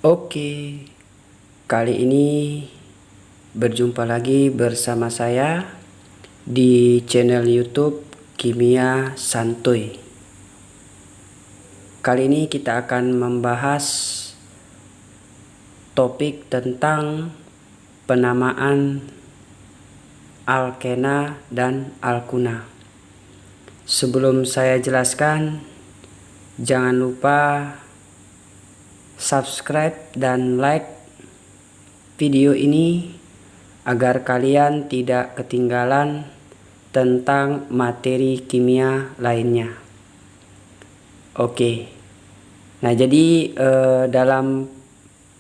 Oke, kali ini berjumpa lagi bersama saya di channel YouTube Kimia Santuy. Kali ini kita akan membahas topik tentang penamaan alkena dan alkuna. Sebelum saya jelaskan, jangan lupa subscribe dan like video ini agar kalian tidak ketinggalan tentang materi kimia lainnya. Oke. Nah, jadi dalam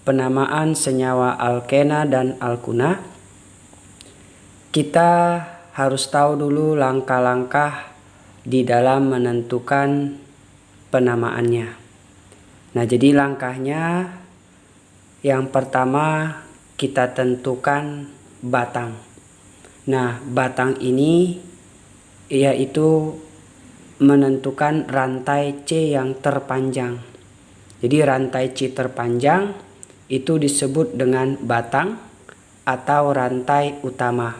penamaan senyawa alkena dan alkuna, kita harus tahu dulu langkah-langkah di dalam menentukan penamaannya. Nah, jadi langkahnya yang pertama kita tentukan batang. Nah, batang ini yaitu menentukan rantai C yang terpanjang. Jadi rantai C terpanjang itu disebut dengan batang atau rantai utama.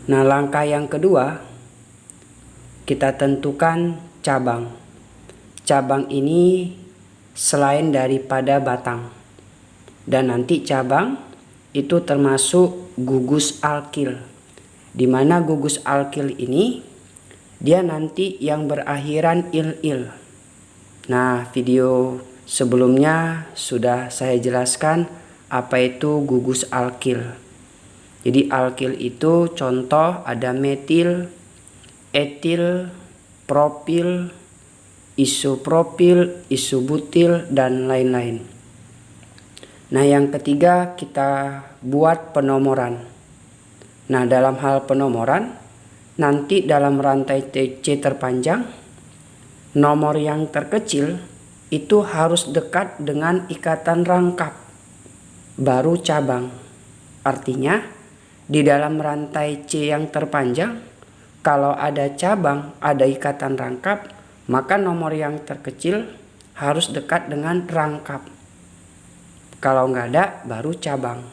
Nah, langkah yang kedua kita tentukan cabang. Cabang ini selain daripada batang, dan nanti cabang itu termasuk gugus alkil, di mana gugus alkil ini dia nanti yang berakhiran il-il. Nah, video sebelumnya sudah saya jelaskan apa itu gugus alkil. Jadi alkil itu contoh ada metil, etil, propil, isopropil, isobutil, dan lain-lain. Nah, yang ketiga kita buat penomoran. Nah, dalam hal penomoran, nanti dalam rantai C terpanjang, nomor yang terkecil itu harus dekat dengan ikatan rangkap, baru cabang. Artinya, di dalam rantai C yang terpanjang, kalau ada cabang, ada ikatan rangkap, maka nomor yang terkecil harus dekat dengan rangkap. Kalau nggak ada, baru cabang.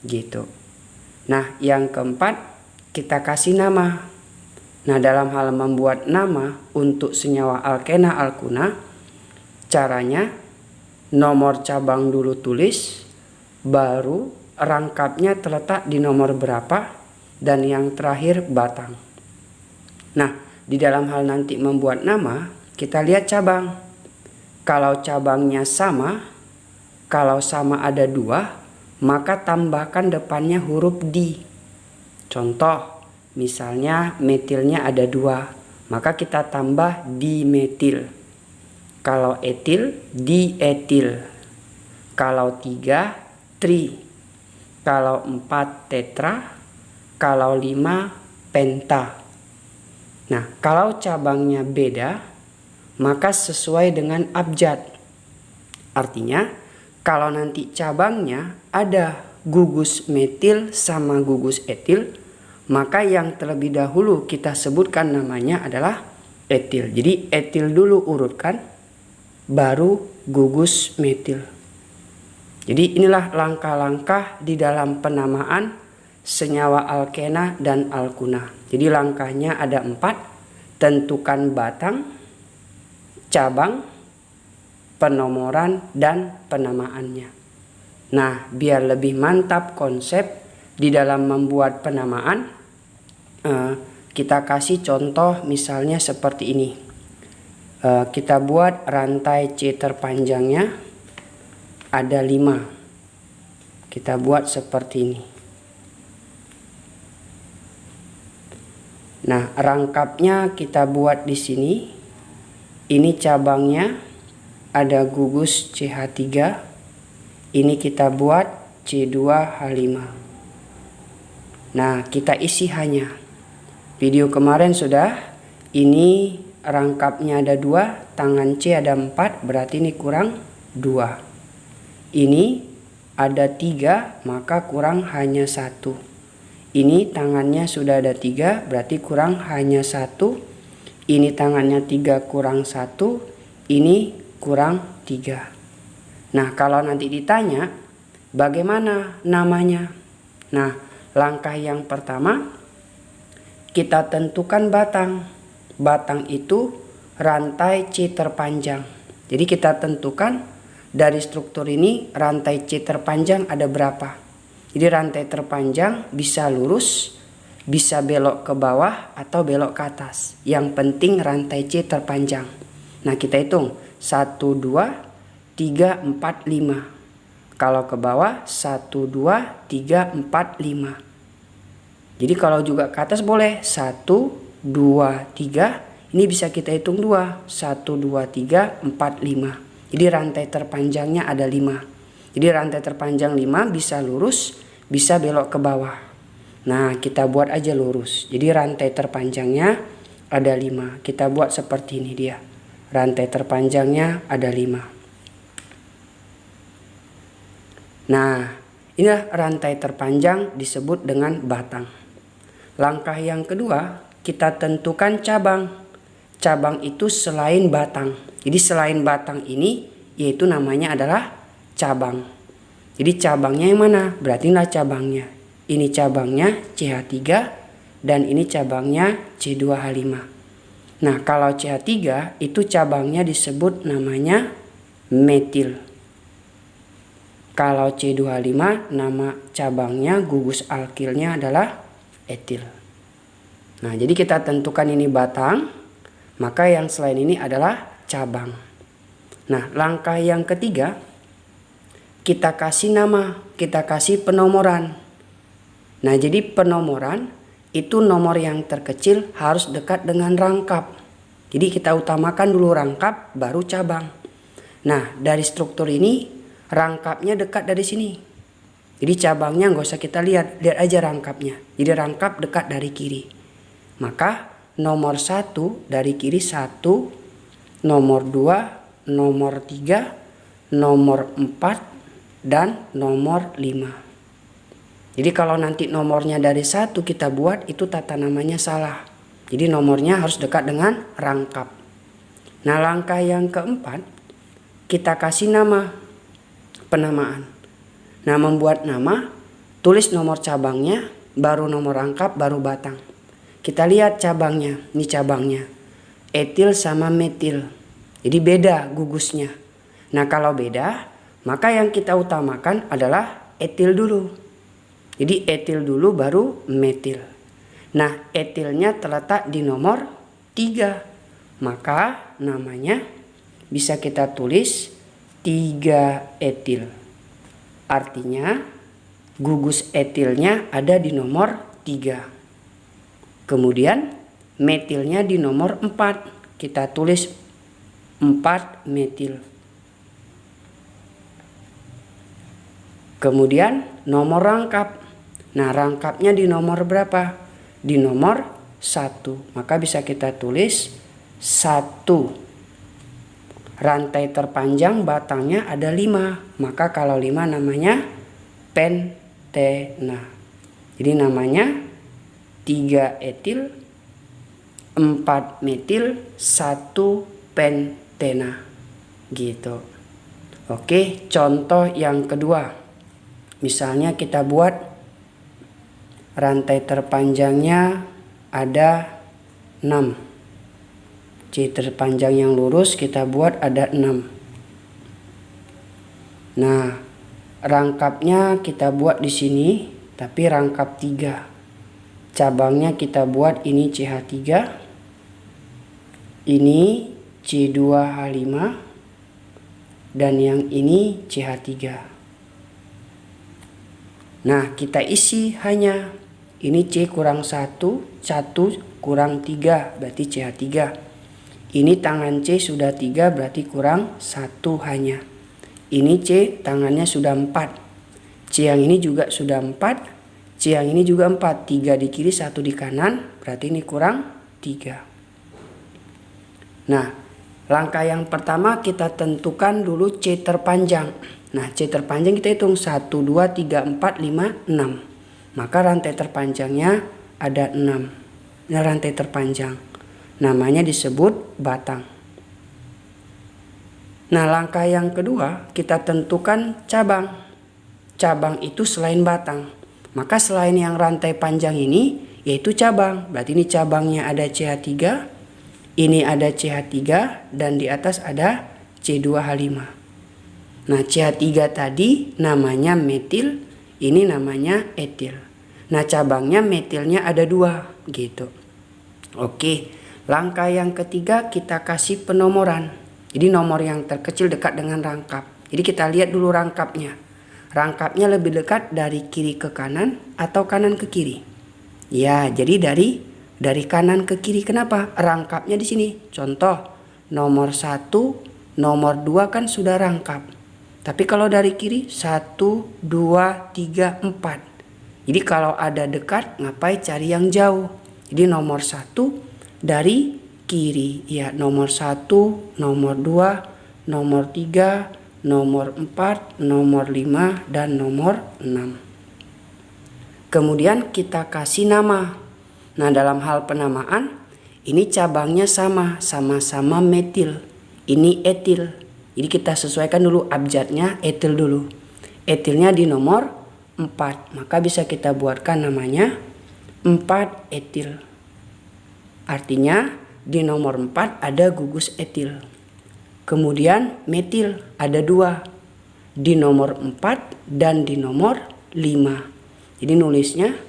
Gitu. Nah, yang keempat, kita kasih nama. Nah, dalam hal membuat nama untuk senyawa alkena alkuna, caranya nomor cabang dulu tulis, baru rangkapnya terletak di nomor berapa, dan yang terakhir batang. Nah, di dalam hal nanti membuat nama, kita lihat cabang. Kalau cabangnya sama, kalau sama ada 2, maka tambahkan depannya huruf D. Contoh, misalnya metilnya ada 2, maka kita tambah dimetil. Kalau etil, dietil. Kalau 3, tri. Kalau 4, tetra. Kalau 5, penta. Nah, kalau cabangnya beda, maka sesuai dengan abjad. Artinya, kalau nanti cabangnya ada gugus metil sama gugus etil, maka yang terlebih dahulu kita sebutkan namanya adalah etil. Jadi etil dulu urutkan, baru gugus metil. Jadi inilah langkah-langkah di dalam penamaan senyawa alkena dan alkuna. Jadi langkahnya ada 4, tentukan batang, cabang, penomoran, dan penamaannya. Nah, biar lebih mantap konsep di dalam membuat penamaan, kita kasih contoh misalnya seperti ini. Kita buat rantai C terpanjangnya ada 5. Kita buat seperti ini. Nah, rangkapnya kita buat di sini. Ini cabangnya ada gugus CH3. Ini kita buat C2H5. Nah, kita isi hanya. Video kemarin sudah. Ini rangkapnya ada 2, tangan C ada 4, berarti ini kurang 2. Ini ada 3, maka kurang hanya 1. Ini tangannya sudah ada 3, berarti kurang hanya 1. Ini tangannya 3 kurang 1, ini kurang 3. Nah, kalau nanti ditanya bagaimana namanya? Nah, langkah yang pertama kita tentukan batang. Batang itu rantai C terpanjang. Jadi kita tentukan dari struktur ini rantai C terpanjang ada berapa. Jadi rantai terpanjang bisa lurus, bisa belok ke bawah atau belok ke atas. Yang penting rantai C terpanjang. Nah, kita hitung 1, 2, 3, 4, 5. Kalau ke bawah 1, 2, 3, 4, 5. Jadi kalau juga ke atas boleh 1, 2, 3. Ini bisa kita hitung 2. 1, 2, 3, 4, 5. Jadi rantai terpanjangnya ada 5. Jadi rantai terpanjang 5 bisa lurus, bisa belok ke bawah. Nah, kita buat aja lurus. Jadi rantai terpanjangnya ada 5. Kita buat seperti ini dia. Rantai terpanjangnya ada 5. Nah, inilah rantai terpanjang disebut dengan batang. Langkah yang kedua, kita tentukan cabang. Cabang itu selain batang. Jadi selain batang ini, yaitu namanya adalah cabang. Jadi cabangnya yang mana? Berarti inilah cabangnya. Ini cabangnya CH3 dan ini cabangnya C2H5. Nah, kalau CH3 itu cabangnya disebut namanya metil. Kalau C2H5 nama cabangnya gugus alkilnya adalah etil. Nah, jadi kita tentukan ini batang, maka yang selain ini adalah cabang. Nah, langkah yang ketiga kita kasih nama, kita kasih penomoran. Nah, jadi penomoran itu nomor yang terkecil harus dekat dengan rangkap. Jadi kita utamakan dulu rangkap baru cabang. Nah, dari struktur ini rangkapnya dekat dari sini. Jadi cabangnya nggak usah kita lihat, lihat aja rangkapnya. Jadi rangkap dekat dari kiri. Maka nomor 1 dari kiri 1, nomor 2, nomor 3, nomor 4, dan nomor 5. Jadi kalau nanti nomornya dari 1 kita buat itu tata namanya salah. Jadi nomornya harus dekat dengan rangkap. Nah, langkah yang keempat kita kasih nama. Penamaan. Nah, membuat nama, tulis nomor cabangnya, baru nomor rangkap, baru batang. Kita lihat cabangnya, ini cabangnya. Etil sama metil. Jadi beda gugusnya. Nah, kalau beda, maka yang kita utamakan adalah etil dulu. Jadi etil dulu baru metil. Nah, etilnya terletak di nomor 3. Maka namanya bisa kita tulis 3 etil. Artinya gugus etilnya ada di nomor 3. Kemudian metilnya di nomor 4. Kita tulis 4 metil. Kemudian nomor rangkap. Nah, rangkapnya di nomor berapa? Di nomor 1. Maka bisa kita tulis 1. Rantai terpanjang batangnya ada 5. Maka kalau 5 namanya pentena. Jadi namanya 3 etil, 4 metil, 1 pentena. Gitu. Oke, contoh yang kedua. Misalnya kita buat rantai terpanjangnya ada 6. C terpanjang yang lurus kita buat ada 6. Nah, rangkapnya kita buat di sini, tapi rangkap 3. Cabangnya kita buat ini CH3, ini C2H5, dan yang ini CH3. Nah, kita isi hanya ini C kurang 1, 1 kurang 3, berarti CH3. Ini tangan C sudah 3 berarti kurang 1 hanya. Ini C tangannya sudah 4. C yang ini juga sudah 4. C yang ini juga 4. 3 di kiri 1 di kanan berarti ini kurang 3. Nah, langkah yang pertama kita tentukan dulu C terpanjang. Nah, C terpanjang kita hitung 1, 2, 3, 4, 5, 6. Maka rantai terpanjangnya ada 6. Ini rantai terpanjang. Namanya disebut batang. Nah, langkah yang kedua kita tentukan cabang. Cabang itu selain batang. Maka selain yang rantai panjang ini yaitu cabang. Berarti ini cabangnya ada CH3, ini ada CH3 dan di atas ada C2H5. Nah, CH3 tadi namanya metil, ini namanya etil. Nah, cabangnya metilnya ada 2 gitu. Oke, langkah yang ketiga kita kasih penomoran. Jadi nomor yang terkecil dekat dengan rangkap. Jadi kita lihat dulu rangkapnya. Rangkapnya lebih dekat dari kiri ke kanan atau kanan ke kiri. Ya, jadi dari kanan ke kiri. Kenapa? Rangkapnya di sini. Contoh, nomor 1, nomor 2 kan sudah rangkap. Tapi kalau dari kiri 1, 2, 3, 4. Jadi kalau ada dekat, ngapain cari yang jauh? Jadi nomor 1 dari kiri. Ya, nomor 1, nomor 2, nomor 3, nomor 4, nomor 5, dan nomor 6. Kemudian kita kasih nama. Nah, dalam hal penamaan, ini cabangnya sama-sama metil. Ini etil. Jadi kita sesuaikan dulu abjadnya etil dulu. Etilnya di nomor 4. Maka bisa kita buatkan namanya 4 etil. Artinya di nomor 4 ada gugus etil. Kemudian metil ada 2. Di nomor 4 dan di nomor 5. Jadi nulisnya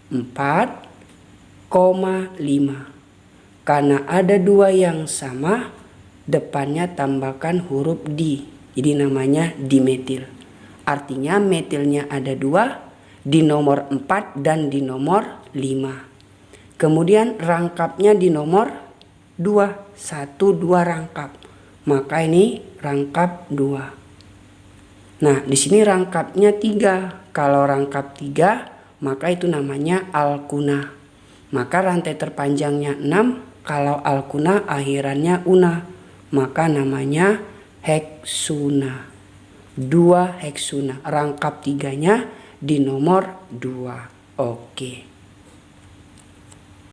4,5. Karena ada 2 yang sama, depannya tambahkan huruf di. Jadi namanya dimetil. Artinya metilnya ada 2 di nomor 4 dan di nomor 5. Kemudian rangkapnya di nomor 2. 1, 2 rangkap. Maka ini rangkap 2. Nah, di sini rangkapnya 3. Kalau rangkap 3, maka itu namanya alkuna. Maka rantai terpanjangnya 6. Kalau alkuna akhirannya una, maka namanya heksuna. 2 heksuna. Rangkap 3-nya di nomor 2. Oke.